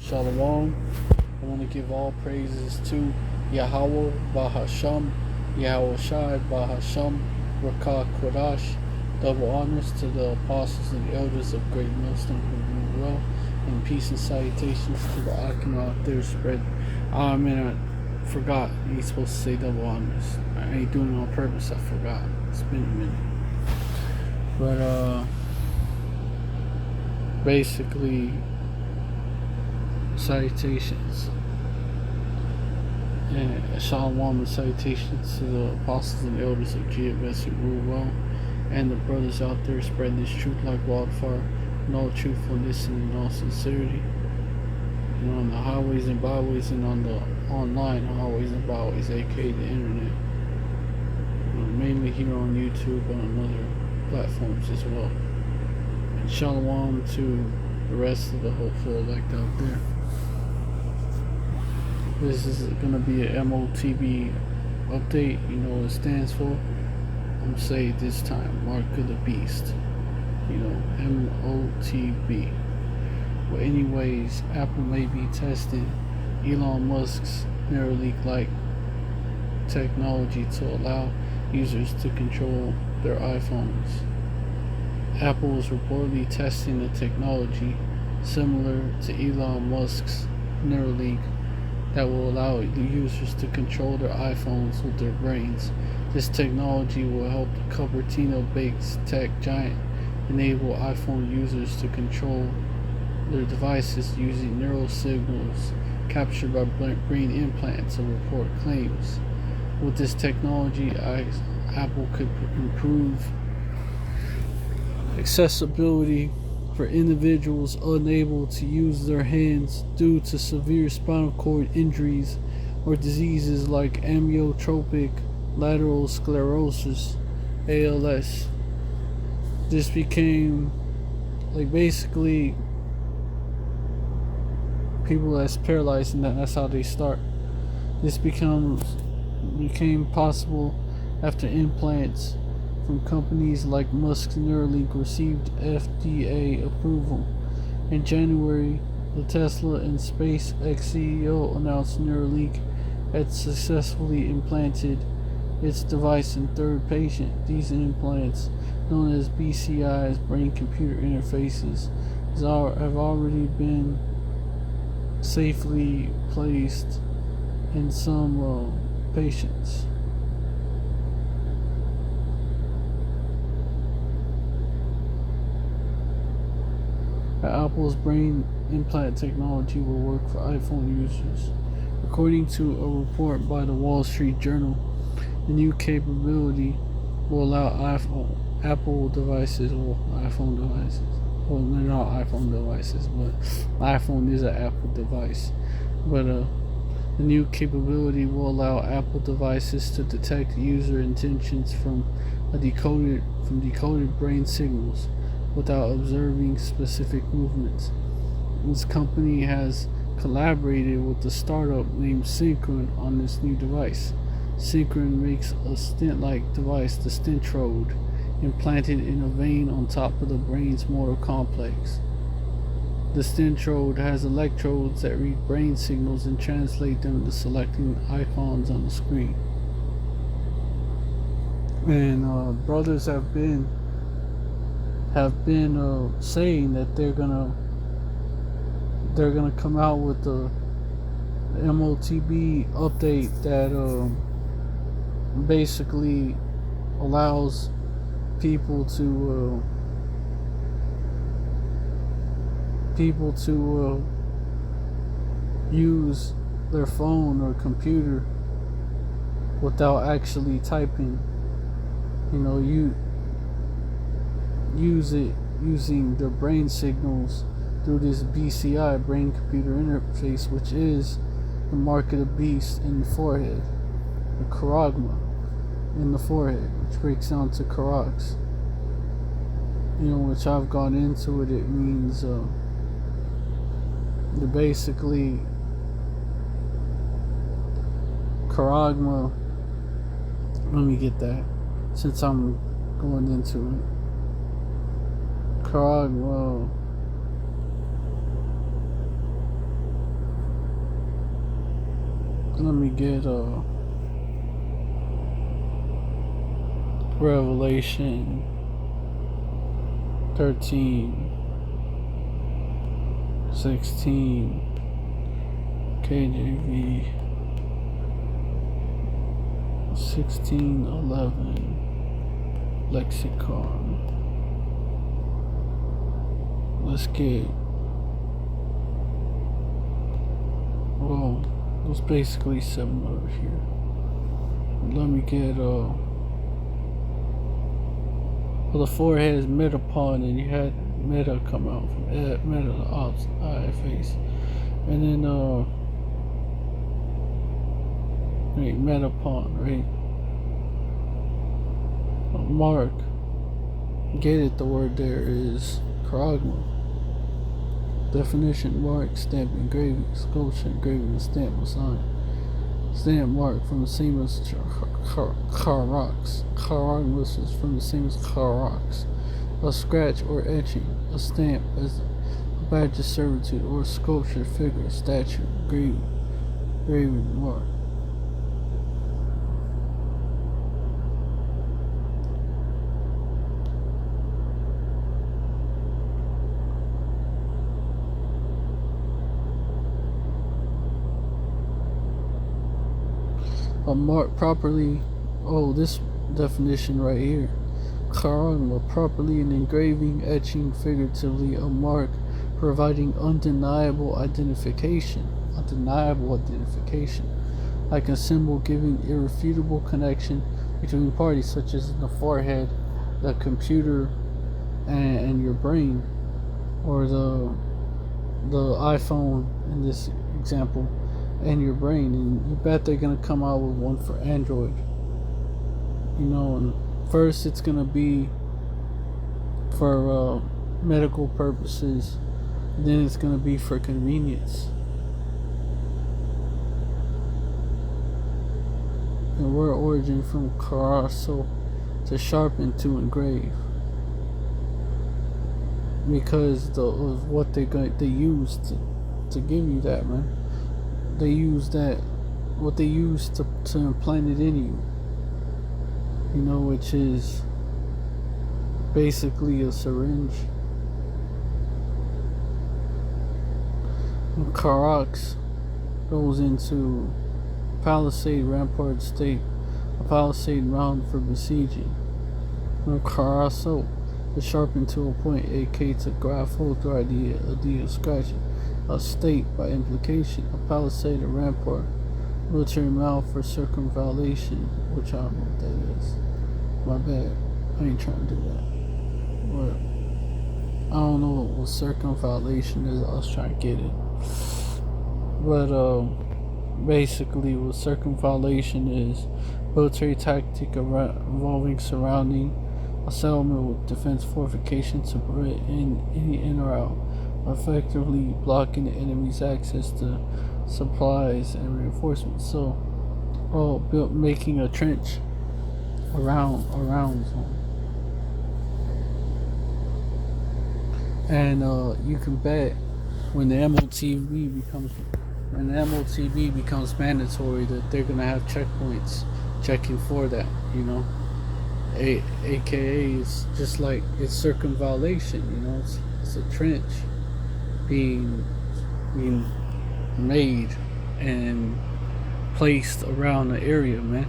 Shalom. I want to give all praises to Yahweh Bahasham, Yahweh Shai Bahasham, Rakah Kodash. Double honors to the apostles and elders of Great Millstone who rule well, and peace and salutations to the Akim out there spread. Man, I forgot. You're supposed to say double honors. I ain't doing it on purpose. I forgot. It's been a minute. But basically, salutations and shalom and salutations to the apostles and elders of GFS who rule well, and the brothers out there spreading this truth like wildfire in all truthfulness and in all sincerity, and on the highways and byways and on the online highways and byways, aka the internet, mainly here on YouTube and on other platforms as well. And shalom to the rest of the hopeful elect out there. This is going to be a Motb update. You know what it stands for. I'm going to say it this time. Mark of the Beast. Motb. Well, anyways, Apple may be testing Elon Musk's Neuralink-like technology to allow users to control their iPhones. Apple is reportedly testing the technology similar to Elon Musk's Neuralink that will allow the users to control their iPhones with their brains. This technology will help the Cupertino-based tech giant enable iPhone users to control their devices using neural signals captured by brain implants, the report claims. With this technology, Apple could improve accessibility for individuals unable to use their hands due to severe spinal cord injuries or diseases like amyotrophic lateral sclerosis, ALS. This became basically people that's paralyzed, and that's how they start. This became possible after implants from companies like Musk's Neuralink received FDA approval. In January, the Tesla and SpaceX CEO announced Neuralink had successfully implanted its device in third patient. These implants, known as BCI's brain-computer interfaces, have already been safely placed in some patients. Apple's brain implant technology will work for iPhone users. According to a report by the Wall Street Journal, the new capability will allow iPhone devices, well, they're not iPhone devices, but iPhone is an Apple device. But the new capability will allow Apple devices to detect user intentions from decoded brain signals without observing specific movements. This company has collaborated with a startup named Synchron on this new device. Synchron makes a stent-like device, the stentrode, implanted in a vein on top of the brain's motor complex. The stentrode has electrodes that read brain signals and translate them to selecting icons on the screen. And brothers have been saying that they're gonna come out with the Motb update that basically allows people to use their phone or computer without actually typing. You use it using their brain signals through this BCI, brain computer interface, which is the mark of the beast in the forehead, the charagma in the forehead, which breaks down to charax. Which I've gone into it. It means basically charagma. Let me get that since I'm going into it. Charagma let me get Revelation 13:16 KJV 16:11 lexicon. Let's get, well, there's basically 7 over here. Let me get well, the forehead is Motb, and you had meta come out from meta ops eye face, and then right, Motb, right? Mark, get it, the word there is charagma. Definition: mark, stamp, engraving, sculpture, engraving, stamp, or sign. Stamp, mark, from the same as characters. Charagmas is from the same as characters. A scratch or etching. A stamp as a badge of servitude, or a sculpture, figure, statue, graven mark. A mark properly, this definition right here. Charagma, properly an engraving, etching, figuratively a mark providing undeniable identification, like a symbol giving irrefutable connection between parties, such as the forehead, the computer, and your brain, or the iPhone in this example, and your brain. And you bet they're gonna come out with one for Android. And first it's gonna be for medical purposes, then it's gonna be for convenience. The word origin from karaso, to sharpen, to engrave, because of what they use to give you that, man. They use that, what they use to implant it in you, which is basically a syringe. And Karax goes into palisade, rampart, stake, a palisade round for besieging. Karaso, to sharpen to a point, AK to grapho through idea scratching. A state by implication, a palisade, a rampart, military mouth for circumvallation, which I don't know what that is. My bad, I ain't trying to do that. But I don't know what circumvallation is, I was trying to get it. But basically what circumvallation is: military tactic involving surrounding a settlement with defense fortification to prevent any in or out, effectively blocking the enemy's access to supplies and reinforcements. So, making a trench around zone. And you can bet when the MOTB becomes mandatory, that they're gonna have checkpoints checking for that. AKA is just like it's circumvallation. It's a trench being made and placed around the area, man.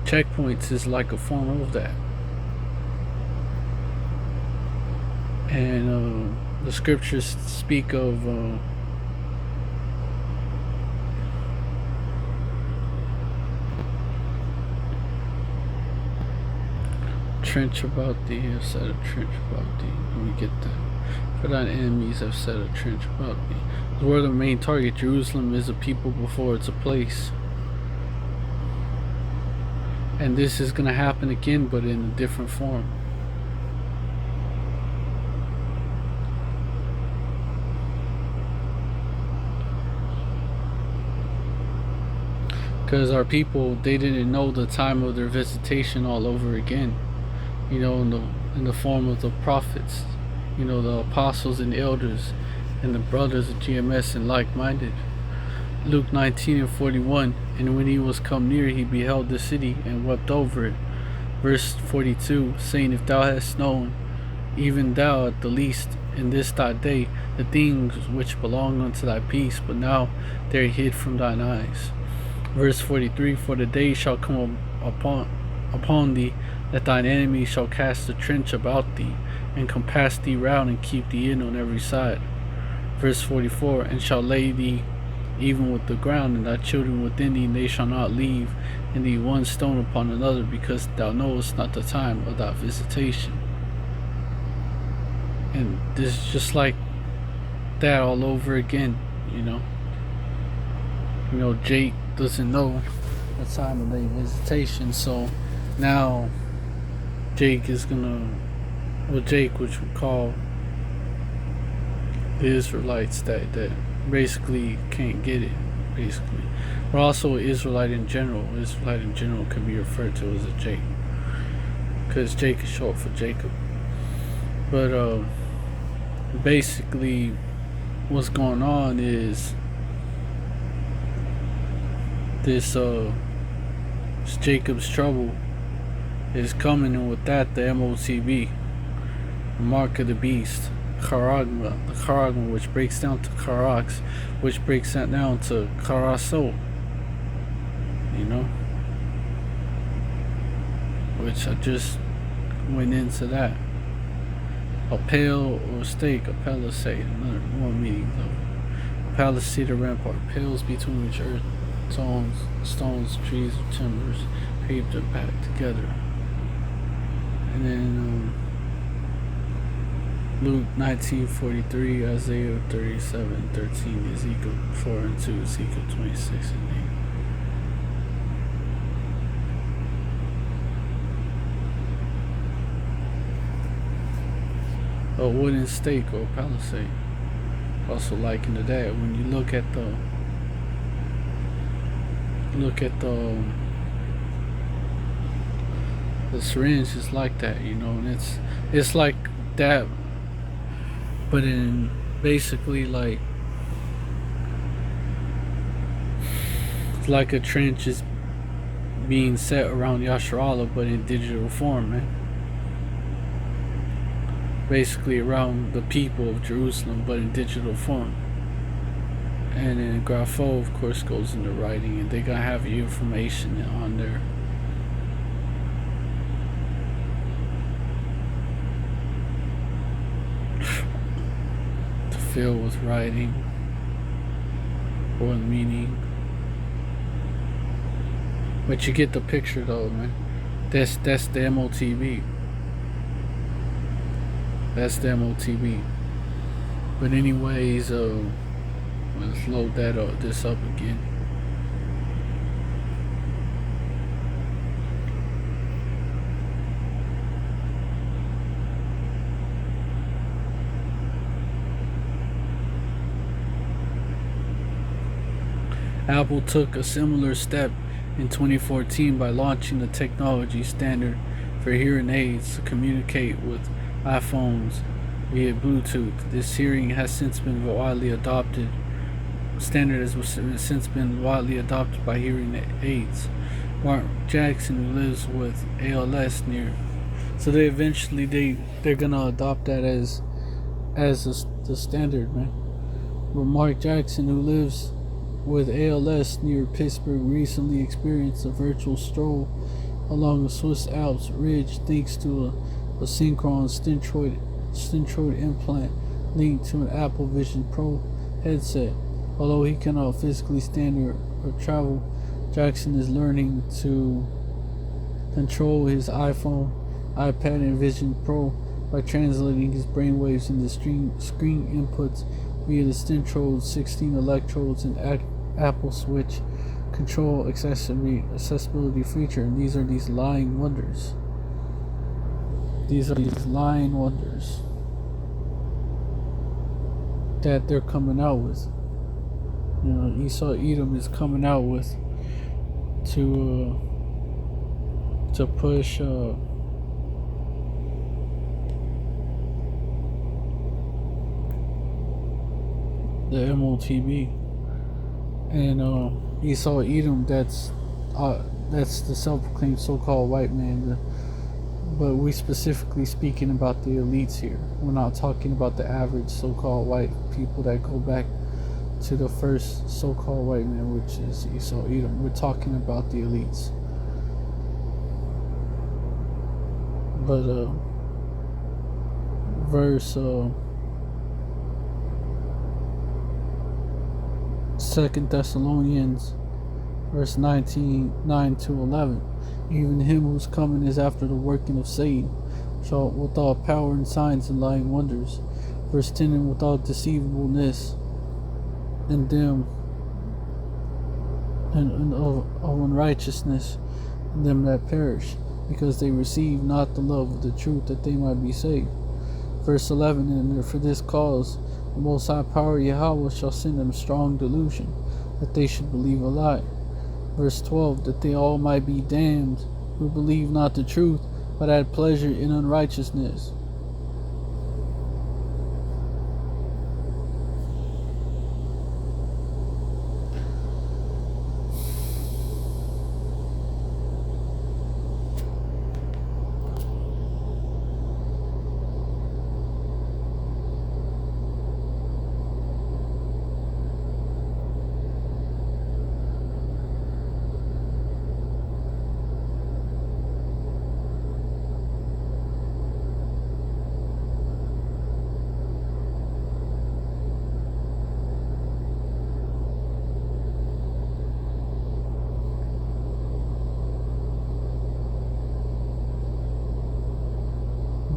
Checkpoints is like a form of that. And the scriptures speak of trench about thee, have set a trench about thee. Let me get that. For thine enemies have set a trench about thee. We're the main target. Jerusalem is a people before it's a place. And this is going to happen again, but in a different form. Because our people, they didn't know the time of their visitation all over again. In the form of the prophets, the apostles and elders, and the brothers of GMS and like-minded. Luke 19:41. And when he was come near, he beheld the city and wept over it. Verse 42, saying, If thou hadst known, even thou at the least in this thy day, the things which belong unto thy peace, but now they are hid from thine eyes. Verse 43, For the day shall come upon thee, that thine enemies shall cast a trench about thee, and compass thee round, and keep thee in on every side. Verse 44, And shall lay thee even with the ground, and thy children within thee, and they shall not leave in thee one stone upon another, because thou knowest not the time of thy visitation. And this is just like that all over again, you know. Jake doesn't know the time of their visitation, so now Jake is gonna, Jake, which we call the Israelites that basically can't get it, basically. But also Israelite in general. Israelite in general can be referred to as a Jake, because Jake is short for Jacob. But basically what's going on is this Jacob's trouble is coming, and with that the Motb, the mark of the beast, charagma, the charagma, which breaks down to charax, which breaks that down to charaso, which I just went into that. A pale or stake, a palisade, another more meaning of palisade or rampart, pales between which earth, stones, trees, or timbers, paved or packed together. And then Luke 19:43, Isaiah 37:13, Ezekiel 4:2, Ezekiel 26:8. A wooden stake or palisade, also likened to that. When you look at the syringe, is like that, and it's like that, but in basically like it's like a trench is being set around Yasharallah, but in digital form, man. Basically around the people of Jerusalem, but in digital form. And then Grapho, of course, goes into writing, and they gotta have your information on there. To fill with writing or meaning. But you get the picture, though, man. That's the Motb. That's the Motb. But anyways, let's load this up again. Apple took a similar step in 2014 by launching the technology standard for hearing aids to communicate with iPhones via Bluetooth. This hearing has since been widely adopted. Standard has since been widely adopted by hearing aids. Mark Jackson, who lives with ALS so they're gonna adopt that as the standard, man. But Mark Jackson, who lives with ALS near Pittsburgh, recently experienced a virtual stroll along the Swiss Alps ridge thanks to a synchron stentroid implant linked to an Apple Vision Pro headset. Although he cannot physically stand or travel, Jackson is learning to control his iPhone, iPad, and Vision Pro by translating his brainwaves into screen inputs via the Stentrode 16 electrodes and Apple Switch control accessibility feature. And these are these lying wonders. That they're coming out with. Esau Edom is coming out with to push the Motb. and Esau Edom. That's the self-proclaimed so-called white man. But we specifically speaking about the elites here. We're not talking about the average so-called white people that go back to the first so-called white man, which is Esau Edom. We're talking about the elites. But verse 2 Thessalonians verse 19, 9 to 11. Even him whose coming is after the working of Satan shall with all power and signs and lying wonders. Verse 10, and without deceivableness in them and of unrighteousness in them that perish, because they receive not the love of the truth, that they might be saved. Verse 11, and for this cause the Most High Power Yahweh shall send them strong delusion, that they should believe a lie. Verse 12, that they all might be damned who believe not the truth, but had pleasure in unrighteousness.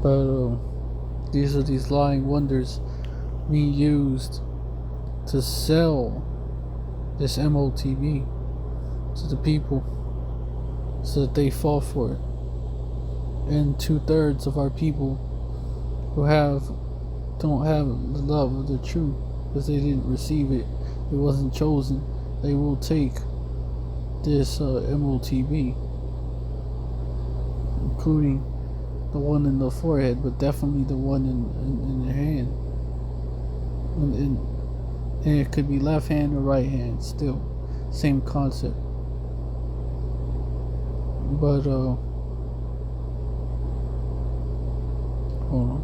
But these lying wonders being used to sell this Motb to the people so that they fall for it. And 2/3 of our people who don't have the love of the truth because they didn't receive it, it wasn't chosen, they will take this Motb, including the one in the forehead, but definitely the one in your hand. And it could be left hand or right hand, still. Same concept. But, hold on.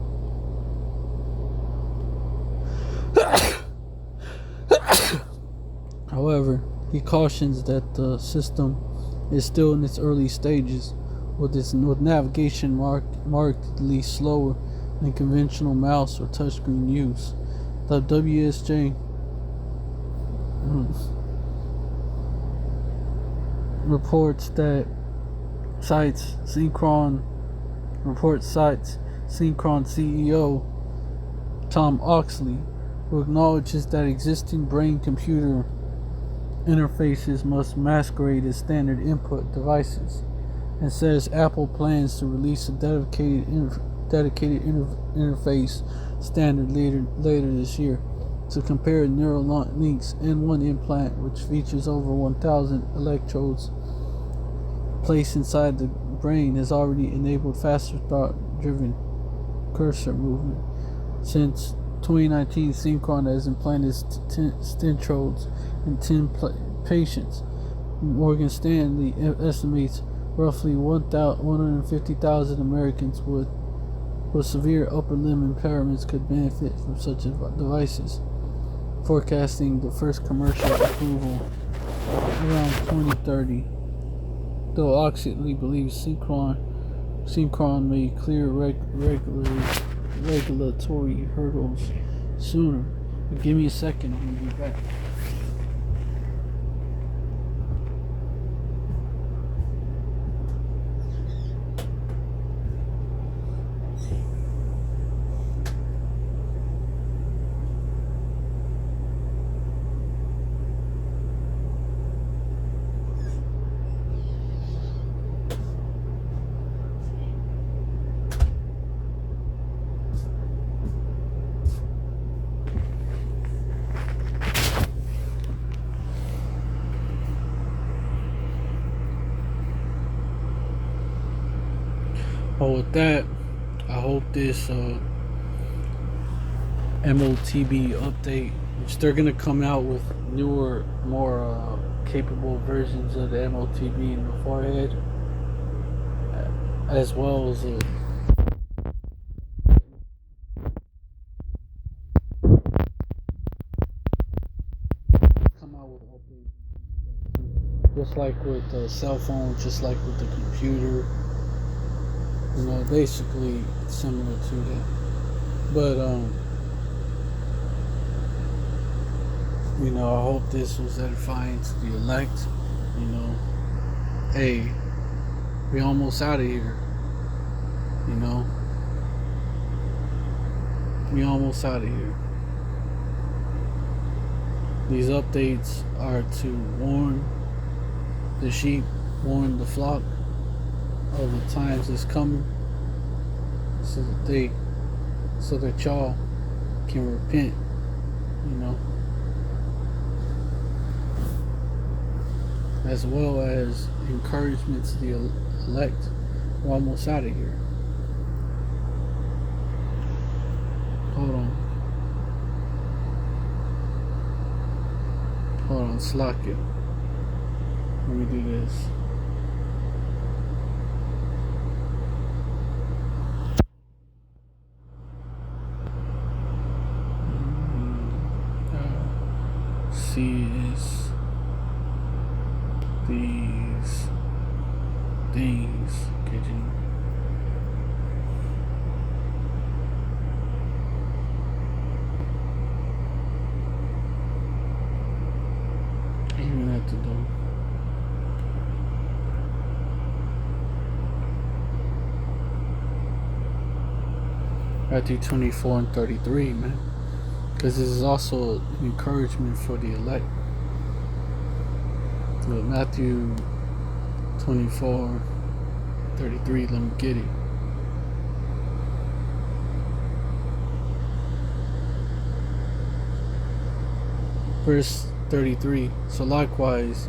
However, he cautions that the system is still in its early stages, with navigation markedly slower than conventional mouse or touchscreen use. The WSJ reports Synchron CEO Tom Oxley, who acknowledges that existing brain-computer interfaces must masquerade as standard input devices, and says Apple plans to release a dedicated interface standard later this year to compare Neuralink's N1 implant, which features over 1,000 electrodes placed inside the brain, has already enabled faster thought-driven cursor movement. Since 2019, Synchron has implanted stentrodes in 10 patients. Morgan Stanley estimates roughly 150,000 Americans with severe upper limb impairments could benefit from such devices, forecasting the first commercial approval around 2030. Though Oxley believes Synchron may clear regulatory hurdles sooner. But give me a second, I'm going to be back. Well, with that, I hope this Motb update, which they're gonna come out with newer, more capable versions of the Motb in the forehead, as well as come out with updates, just like with the cell phone, just like with the computer. Basically similar to that. But I hope this was edifying to the elect. Hey, we almost out of here. We almost out of here. These updates are to warn the sheep, warn the flock of the times that's coming, so that y'all can repent. As well as encouragement to the elect. We're almost out of here. Hold on, slack it. Let me do this. Sees these things getting even at the door. Matthew 24 and 33, man. Because this is also an encouragement for the elect. Matthew 24, 33, let me get it. Verse 33, so likewise,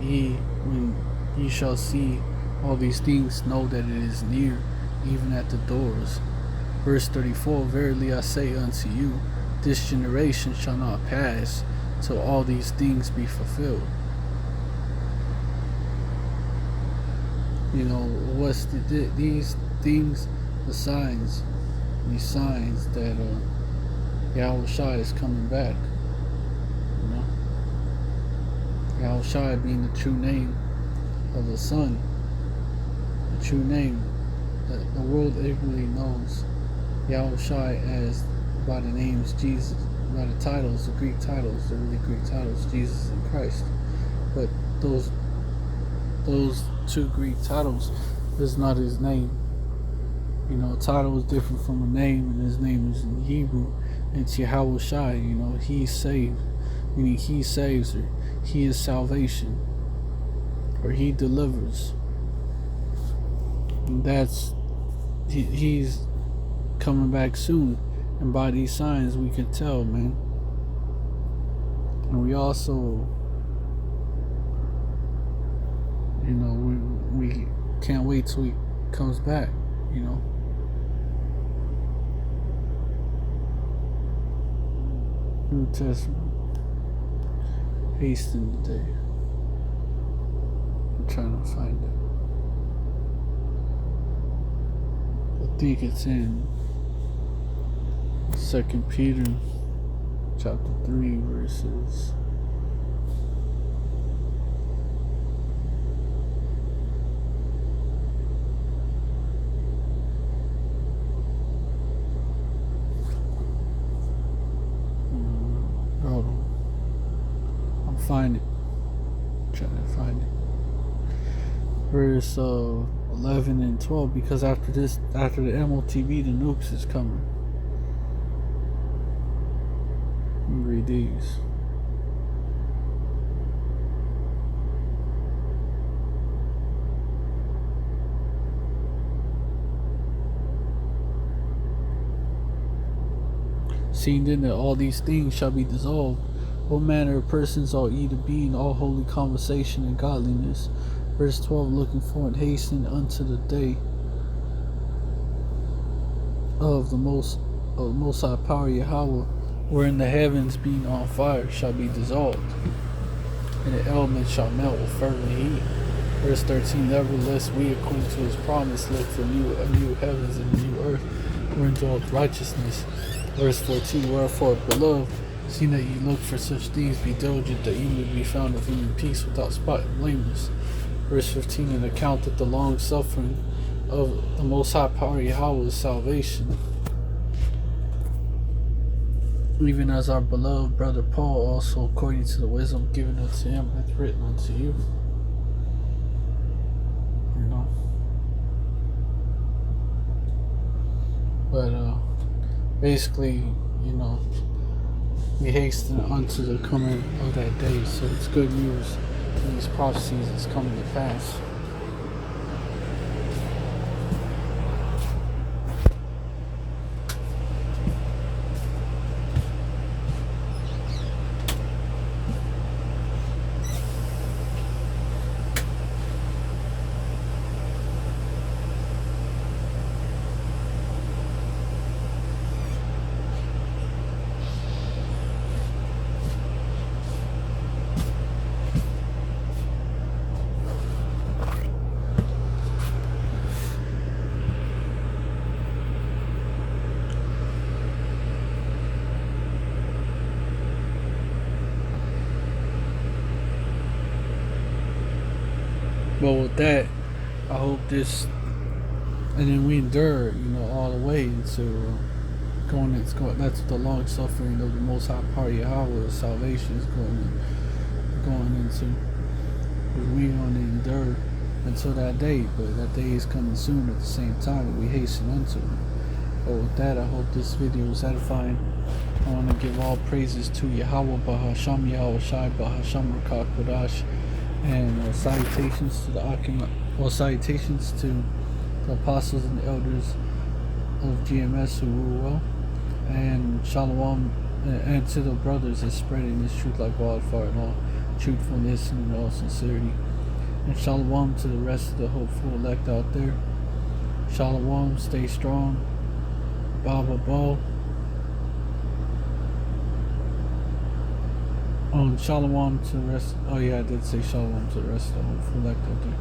when ye shall see all these things, know that it is near, even at the doors. Verse 34, verily I say unto you, this generation shall not pass till all these things be fulfilled. What's these things? The signs, these signs that Yahushua is coming back. Yahushua being the true name of the Son, the true name that the world everybody knows Yahushua as by the names Jesus, by the titles, the Greek titles, the really Greek titles, Jesus and Christ. But those two Greek titles is not his name. Title is different from a name, and his name is in Hebrew. It's Yahushua. He saved, meaning he saves, or he is salvation, or he delivers. And he's coming back soon, and by these signs we can tell, man. And we also, we can't wait till he comes back. New Testament, hasten the day. I'm trying to find it. I think it's in 2 Peter chapter 3 verses find it. Trying to find it. Verse 11 and 12, because after the Motb, the nukes is coming. Let me read these. Seeing then that all these things shall be dissolved, what manner of persons ought ye to be in all holy conversation and godliness? Verse 12, looking for and hastening unto the day of the most high power Yahweh, wherein the heavens being on fire shall be dissolved, and the elements shall melt with fervent heat. Verse 13, nevertheless we, according to his promise, look for a new heavens and a new earth, wherein dwelleth righteousness. Verse 14, wherefore, beloved, seeing that ye look for such things, be diligent that ye may be found of him in peace, without spot and blameless. Verse 15, an account of the long suffering of the Most High Power Yahweh's salvation, even as our beloved brother Paul also, according to the wisdom given unto him, hath written unto you. You know. But basically, you know, we hasten unto the coming of that day. So it's good news. These prophecies is coming to pass. But with that, I hope this, and then we endure, you know, all the way into that's what the long suffering of the Most High Power Yahweh salvation is going into. We're going to endure until that day, but that day is coming soon at the same time that we hasten unto it. But with that, I hope this video is edifying. I want to give all praises to Yahweh Bahasham Yahweh Shai Bahasham Rakah Kodash, and salutations to salutations to the apostles and the elders of GMS who rule well, and shalom, and to the brothers that's spreading this truth like wildfire in all truthfulness and in all sincerity. And shalom to the rest of the hopeful elect out there. Shalom, stay strong. Baba Bo. Shalom to the rest. Oh yeah, I did say shalom to the rest of the hopeful elect out there.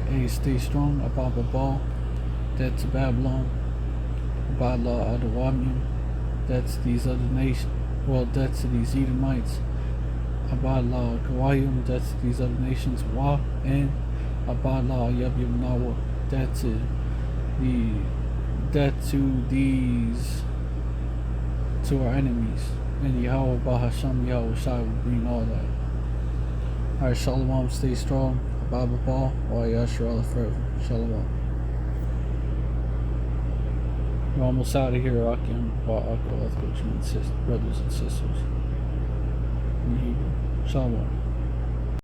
Hey, stay strong. Ababa Bo. Dead to Babylon. Abadla Adawamium. That's these other nations. Well, that's to these Edomites. Abadla Gawayim. That's these other nations. Wa and Abadla Yabyum Nawa. That's it. To our enemies. And Yahweh Bahasham Yahweh Shai will bring all that. Alright, Shalom, stay strong. Baba Paul, wa Yashar forever. Shalom. We're almost out of here, Akim, brothers and sisters. In Hebrew. Shalom.